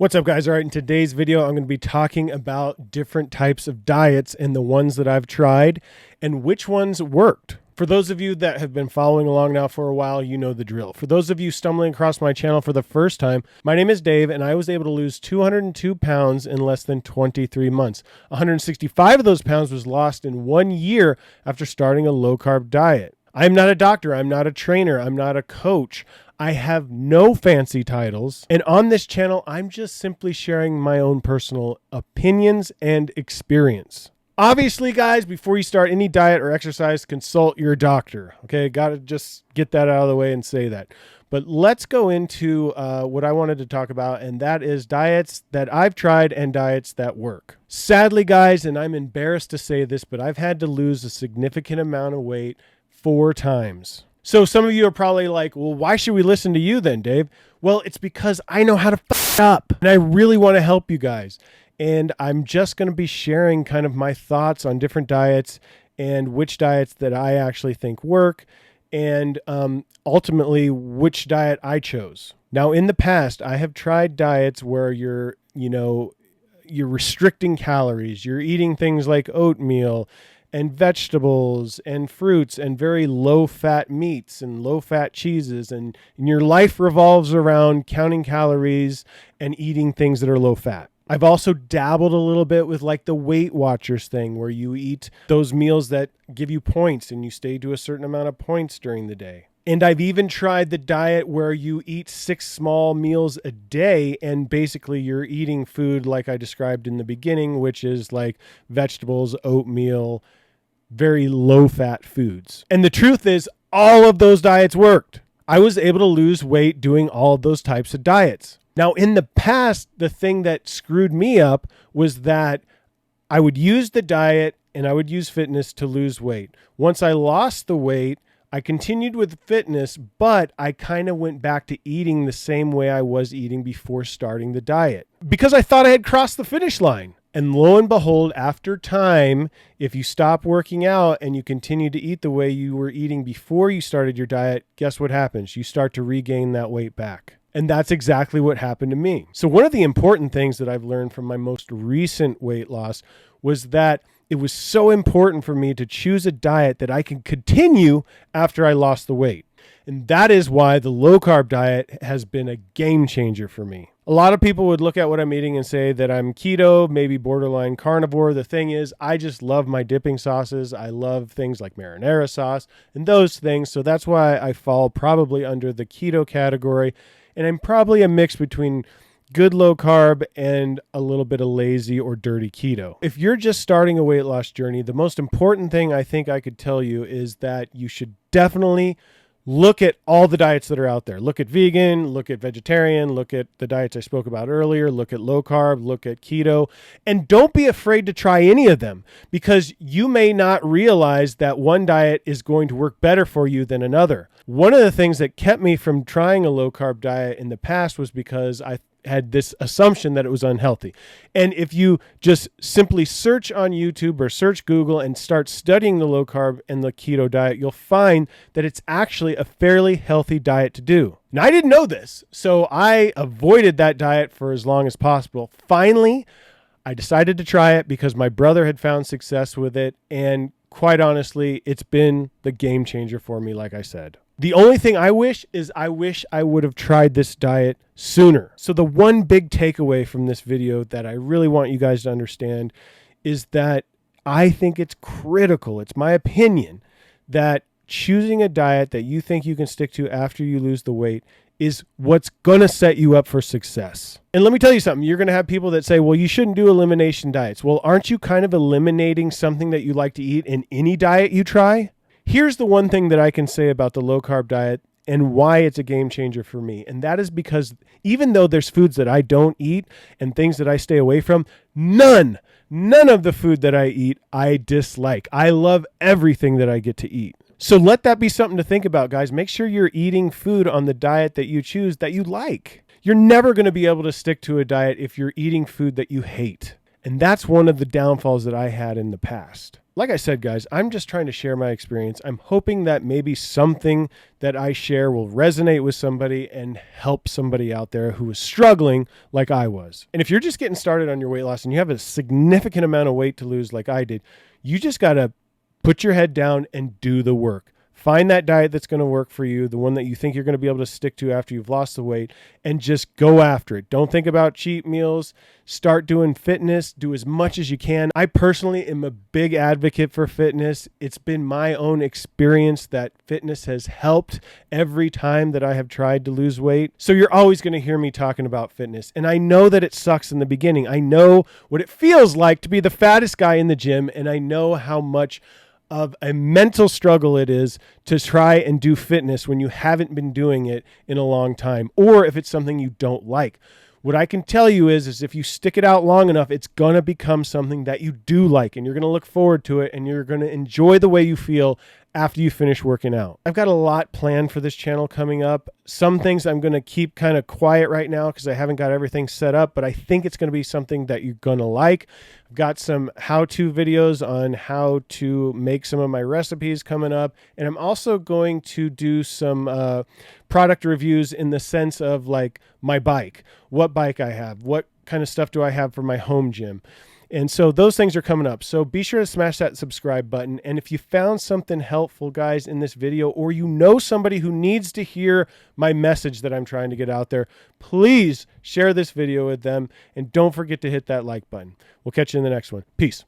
What's up, guys? All right, in today's video, I'm going to be talking about different types of diets and the ones that I've tried and which ones worked. For those of you that have been following along now for a while, you know the drill. For those of you stumbling across my channel for the first time, my name is Dave, and I was able to lose 202 pounds in less than 23 months. 165 of those pounds was lost in 1 year after starting a low-carb diet. I'm not a doctor. I'm not a trainer. I'm not a coach. I have no fancy titles. And on this channel, I'm just simply sharing my own personal opinions and experience. Obviously, guys, before you start any diet or exercise, consult your doctor. Okay, got to just get that out of the way and say that. But let's go into what I wanted to talk about, and that is diets that I've tried and diets that work. Sadly, guys, and I'm embarrassed to say this, but I've had to lose a significant amount of weight 4 times. So some of you are probably like, well, why should we listen to you then, Dave? Well, it's because I know how to fuck up, and I really want to help you guys. And I'm just going to be sharing kind of my thoughts on different diets and which diets that I actually think work, and ultimately which diet I chose. Now, in the past, I have tried diets where you're restricting calories. You're eating things like oatmeal and vegetables and fruits and very low-fat meats and low-fat cheeses. And your life revolves around counting calories and eating things that are low-fat. I've also dabbled a little bit with like the Weight Watchers thing, where you eat those meals that give you points and you stay to a certain amount of points during the day. And I've even tried the diet where you eat 6 small meals a day, and basically you're eating food like I described in the beginning, which is like vegetables, oatmeal, very low-fat foods. And the truth is, all of those diets worked. I was able to lose weight doing all of those types of diets. Now, in the past, the thing that screwed me up was that I would use the diet and I would use fitness to lose weight. Once I lost the weight, I continued with fitness, but I kind of went back to eating the same way I was eating before starting the diet because I thought I had crossed the finish line. And lo and behold, after time, if you stop working out and you continue to eat the way you were eating before you started your diet, guess what happens? You start to regain that weight back. And that's exactly what happened to me. So one of the important things that I've learned from my most recent weight loss was that it was so important for me to choose a diet that I can continue after I lost the weight. And that is why the low-carb diet has been a game changer for me. A lot of people would look at what I'm eating and say that I'm keto, maybe borderline carnivore. The thing is, I just love my dipping sauces. I love things like marinara sauce and those things. So that's why I fall probably under the keto category. And I'm probably a mix between good low carb and a little bit of lazy or dirty keto. If you're just starting a weight loss journey, the most important thing I think I could tell you is that you should definitely look at all the diets that are out there. Look at vegan, look at vegetarian, look at the diets I spoke about earlier, look at low carb, look at keto, and don't be afraid to try any of them, because you may not realize that one diet is going to work better for you than another. One of the things that kept me from trying a low carb diet in the past was because I had this assumption that it was unhealthy. And if you just simply search on YouTube or search Google and start studying the low carb and the keto diet, you'll find that it's actually a fairly healthy diet to do. Now, I didn't know this, so I avoided that diet for as long as possible. Finally, I decided to try it because my brother had found success with it, and quite honestly, it's been the game changer for me, like I said. The only thing I wish I would have tried this diet sooner. So the one big takeaway from this video that I really want you guys to understand is that I think it's critical, it's my opinion, that choosing a diet that you think you can stick to after you lose the weight is what's going to set you up for success. And let me tell you something, you're going to have people that say, well, you shouldn't do elimination diets. Well, aren't you kind of eliminating something that you like to eat in any diet you try? Here's the one thing that I can say about the low-carb diet and why it's a game changer for me. And that is because even though there's foods that I don't eat and things that I stay away from, none of the food that I eat I dislike. I love everything that I get to eat. So let that be something to think about, guys. Make sure you're eating food on the diet that you choose that you like. You're never going to be able to stick to a diet if you're eating food that you hate. And that's one of the downfalls that I had in the past. Like I said, guys, I'm just trying to share my experience. I'm hoping that maybe something that I share will resonate with somebody and help somebody out there who is struggling like I was. And if you're just getting started on your weight loss and you have a significant amount of weight to lose like I did, you just got to put your head down and do the work. Find that diet that's going to work for you, the one that you think you're going to be able to stick to after you've lost the weight, and just go after it. Don't think about cheat meals. Start doing fitness. Do as much as you can. I personally am a big advocate for fitness. It's been my own experience that fitness has helped every time that I have tried to lose weight. So you're always going to hear me talking about fitness. And I know that it sucks in the beginning. I know what it feels like to be the fattest guy in the gym, and I know how much of a mental struggle it is to try and do fitness when you haven't been doing it in a long time, or if it's something you don't like. What I can tell you is if you stick it out long enough, it's going to become something that you do like, and you're going to look forward to it, and you're going to enjoy the way you feel after you finish working out. I've got a lot planned for this channel coming up. Some things I'm going to keep kind of quiet right now because I haven't got everything set up, but I think it's going to be something that you're going to like. I've got some how-to videos on how to make some of my recipes coming up, and I'm also going to do some product reviews in the sense of like my bike, what bike I have, what kind of stuff do I have for my home gym. And so those things are coming up. So be sure to smash that subscribe button. And if you found something helpful, guys, in this video, or you know somebody who needs to hear my message that I'm trying to get out there, please share this video with them. And don't forget to hit that like button. We'll catch you in the next one. Peace.